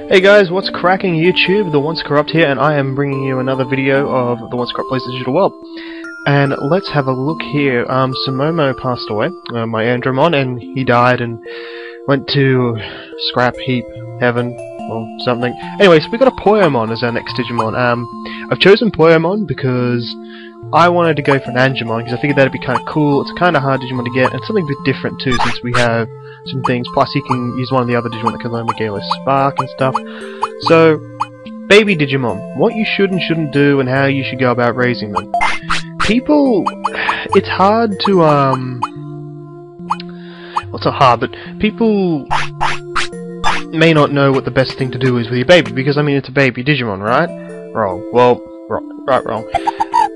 Hey guys, what's cracking YouTube? TheOnceCorrupt here, and I am bringing you another video of TheOnceCorrupt Plays the Digital World. And let's have a look here. Samomo passed away, my Andromon, and he died and went to scrap heap heaven or something. Anyways, we got a Poyomon as our next Digimon. I've chosen Poyomon because I wanted to go for an Andromon because I figured that'd be kind of cool. It's kind of hard Digimon to get, and something a bit different too, since we have some things. Plus, you can use one of the other Digimon that can learn Megalo Spark and stuff. So, baby Digimon, what you should and shouldn't do, and how you should go about raising them. People, it's hard to well, it's not hard, but people may not know what the best thing to do is with your baby, because I mean it's a baby Digimon, right? Wrong. Well, wrong.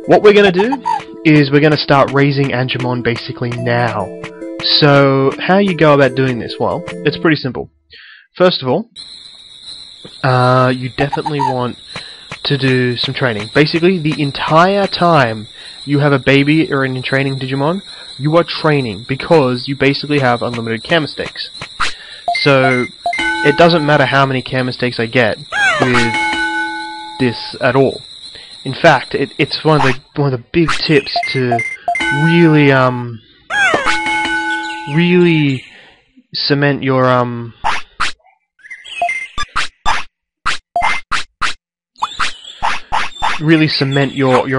What we're gonna do is we're gonna start raising Andromon basically now. So, how you go about doing this? Well, it's pretty simple. First of all, you definitely want to do some training. Basically, the entire time you have a baby or an training Digimon, you are training because you basically have unlimited care mistakes. So, it doesn't matter how many care mistakes I get with this at all. In fact, it's one of the big tips to really really cement your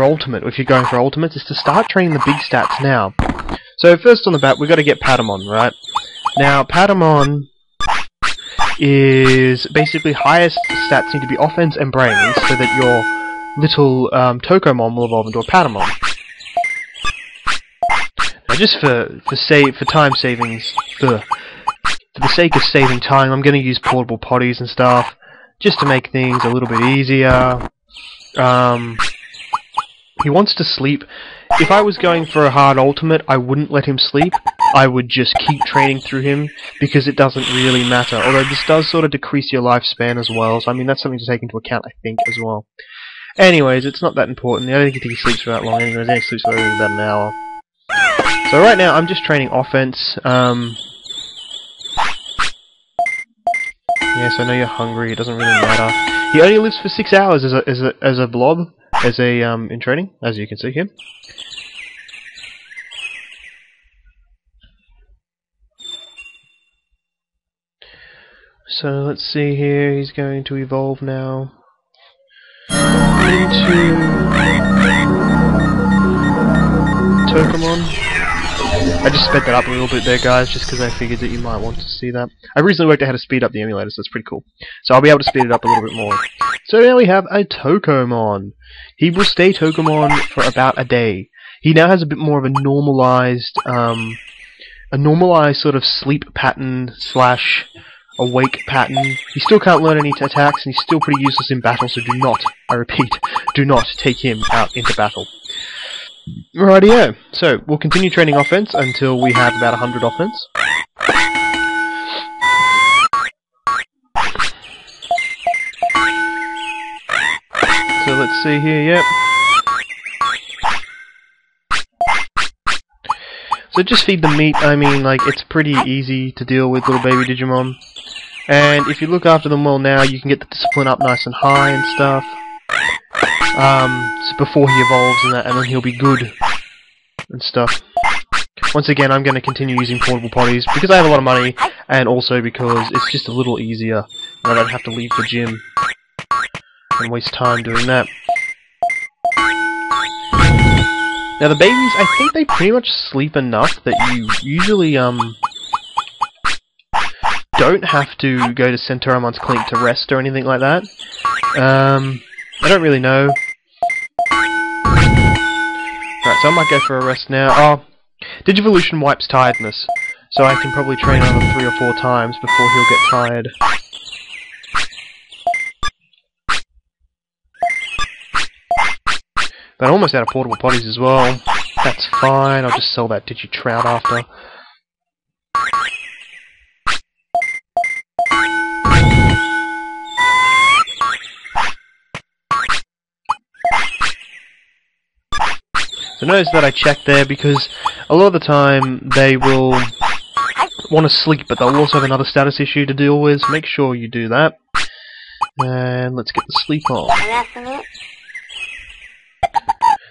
ultimate. If you're going for ultimates, is to start training the big stats now. So first on the bat, we've got to get Patamon, right? Now Patamon is basically highest stats need to be offense and brains, so that your little Tokomon will evolve into a Patamon. Now, just for time savings, for the sake of saving time, I'm going to use portable potties and stuff, just to make things a little bit easier. He wants to sleep. If I was going for a hard ultimate, I wouldn't let him sleep. I would just keep training through him, because it doesn't really matter. Although this does sort of decrease your lifespan as well, so I mean that's something to take into account, I think, as well. Anyways, it's not that important. I don't think he sleeps for that long anyways. He sleeps for about an hour. So right now, I'm just training offense. Yes, I know you're hungry. It doesn't really matter. He only lives for 6 hours as a blob, in training, as you can see here. So let's see here. He's going to evolve now into Tokomon. I just sped that up a little bit there, guys, just because I figured that you might want to see that. I recently worked out how to speed up the emulator, so it's pretty cool. So I'll be able to speed it up a little bit more. So now we have a Tokomon. He will stay Tokomon for about a day. He now has a bit more of a normalized sort of sleep pattern slash awake pattern. He still can't learn any attacks, and he's still pretty useless in battle, so do not, I repeat, do not take him out into battle. Rightio, so we'll continue training offense until we have about 100 offense. So let's see here, yep. So just feed the meat. I mean, like, it's pretty easy to deal with little baby Digimon. And if you look after them well now, you can get the discipline up nice and high and stuff. So before he evolves and that, and then he'll be good and stuff. Once again, I'm going to continue using portable potties because I have a lot of money, and also because it's just a little easier, and I don't have to leave the gym and waste time doing that. Now the babies, I think they pretty much sleep enough that you usually don't have to go to Centauromon's Clinic to rest or anything like that. I don't really know. Alright, so I might go for a rest now. Oh, Digivolution wipes tiredness, so I can probably train another 3 or 4 times before he'll get tired. But I'm almost out of portable potties as well. That's fine, I'll just sell that Digitrout after. So notice that I checked there, because a lot of the time they will want to sleep, but they'll also have another status issue to deal with, so make sure you do that. And let's get the sleep on.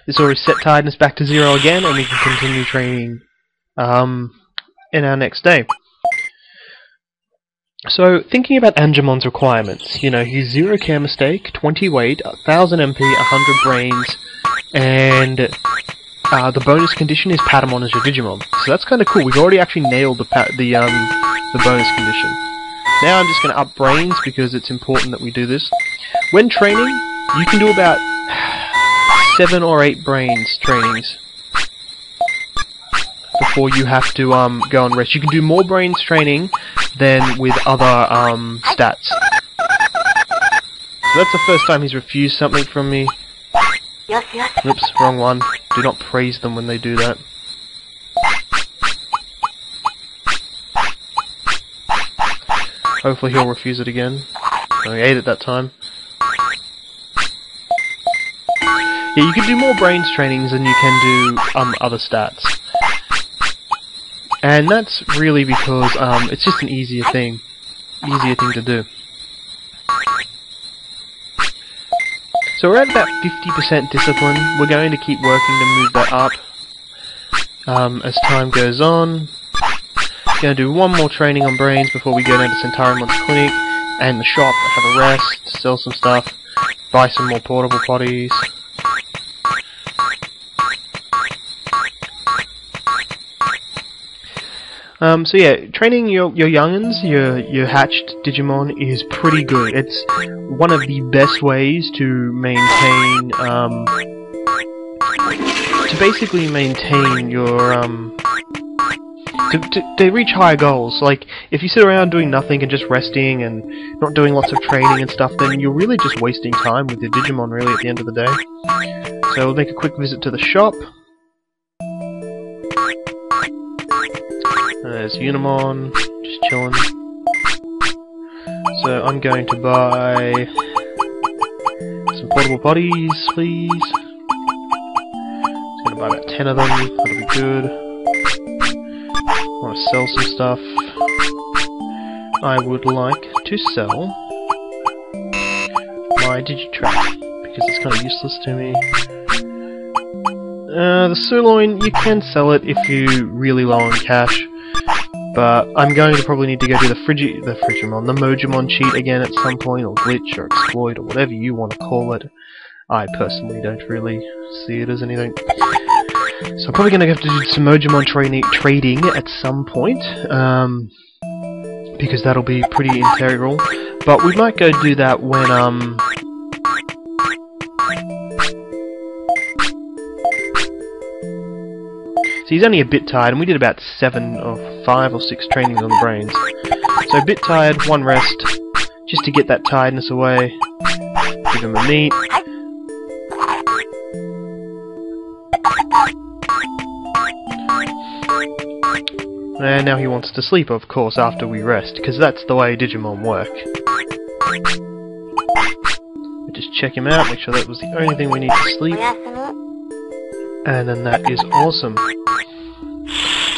This will reset tiredness back to 0 again, and we can continue training in our next day. So, thinking about Andromon's requirements, you know, he's 0 care mistake, 20 weight, 1000 MP, 100 brains, and the bonus condition is Patamon as your Digimon. So that's kind of cool. We've already actually nailed the bonus condition. Now I'm just going to up brains because it's important that we do this. When training, you can do about 7 or 8 brains trainings before you have to go and rest. You can do more brains training than with other stats. So that's the first time he's refused something from me. Oops, wrong one. Do not praise them when they do that. Hopefully he'll refuse it again. No, he ate it that time. Yeah, you can do more brains trainings than you can do other stats. And that's really because it's just an easier thing to do. So we're at about 50% discipline. We're going to keep working to move that up as time goes on. Going to do one more training on brains before we go down to Centaurimon's clinic and the shop, have a rest, sell some stuff, buy some more portable potties. So yeah, training your young'uns, your hatched Digimon is pretty good. It's one of the best ways to maintain, to basically maintain your, to reach higher goals. Like, if you sit around doing nothing and just resting and not doing lots of training and stuff, then you're really just wasting time with your Digimon, really, at the end of the day. So we'll make a quick visit to the shop. There's Unimon, just chilling. So I'm going to buy some portable potties, please. Just going to buy about 10 of them, that'll be good. I want to sell some stuff. I would like to sell my Digitrack, because it's kind of useless to me. The sirloin, you can sell it if you're really low on cash. But I'm going to probably need to go do the Mojimon cheat again at some point, or glitch, or exploit, or whatever you want to call it. I personally don't really see it as anything. So I'm probably going to have to do some Mojimon trading at some point, because that'll be pretty integral. But we might go do that when, So he's only a bit tired, and we did about 5 or 6 trainings on the brains. So a bit tired, one rest, just to get that tiredness away. Give him a meat. And now he wants to sleep, of course, after we rest, because that's the way Digimon work. We just check him out, make sure that was the only thing we need to sleep. And then that is awesome.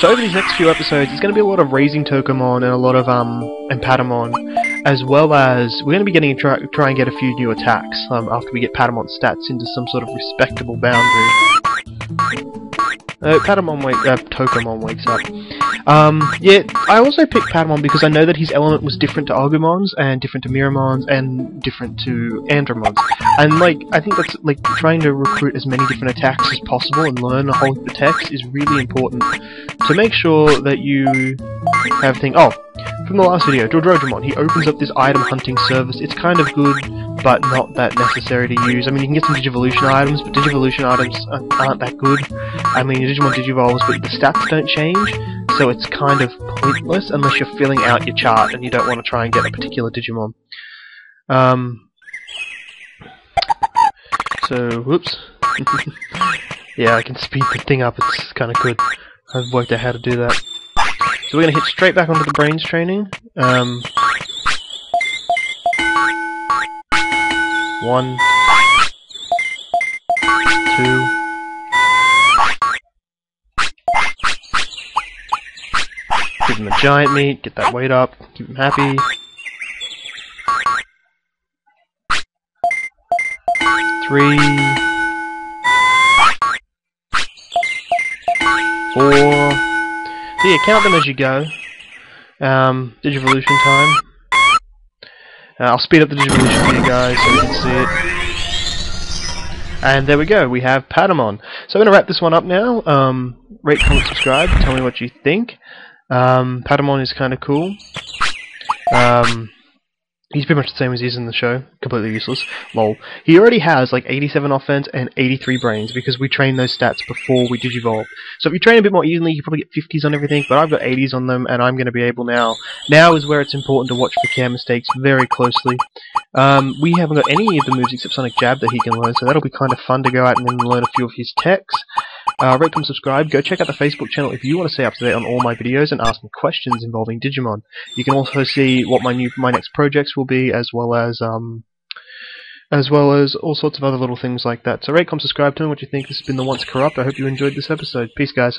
So over these next few episodes, it's going to be a lot of raising Tokomon and a lot of and Patamon, as well as we're going to be getting try and get a few new attacks after we get Patamon's stats into some sort of respectable boundary. Tokomon wakes up. Yeah, I also picked Patamon because I know that his element was different to Agumon's, and different to Miramon's, and different to Andromon's. And, like, I think that's, like, trying to recruit as many different attacks as possible and learn a whole heap of attacks is really important to make sure that you have things. Oh, from the last video, Andromon, he opens up this item hunting service. It's kind of good, but not that necessary to use. I mean, you can get some Digivolution items, but Digivolution items aren't that good. I mean, Digimon Digivolves, but the stats don't change, so it's kind of pointless unless you're filling out your chart and you don't want to try and get a particular Digimon. So, whoops. Yeah, I can speed the thing up, it's kind of good. I've worked out how to do that. So we're going to hit straight back onto the brains training. 1, 2. Give him a giant meat, get that weight up, keep him happy. 3, 4. So yeah, count them as you go. Digivolution time. I'll speed up the Digivolution for you guys so you can see it. And there we go, we have Patamon. So I'm going to wrap this one up now. Rate, comment, subscribe, tell me what you think. Patamon is kind of cool. He's pretty much the same as he is in the show. Completely useless. Lol. He already has like 87 offense and 83 brains because we train those stats before we digivolve. So if you train a bit more evenly, you probably get 50s on everything, but I've got 80s on them and I'm going to be able now. Now is where it's important to watch for care mistakes very closely. We haven't got any of the moves except Sonic Jab that he can learn, so that'll be kind of fun to go out and then learn a few of his techs. Rate, comment, subscribe. Go check out the Facebook channel if you want to stay up to date on all my videos and ask me questions involving Digimon. You can also see what my next projects will be, as well as all sorts of other little things like that. So rate, comment, subscribe. Tell me what you think. This has been TheOnceCorrupt. I hope you enjoyed this episode. Peace, guys.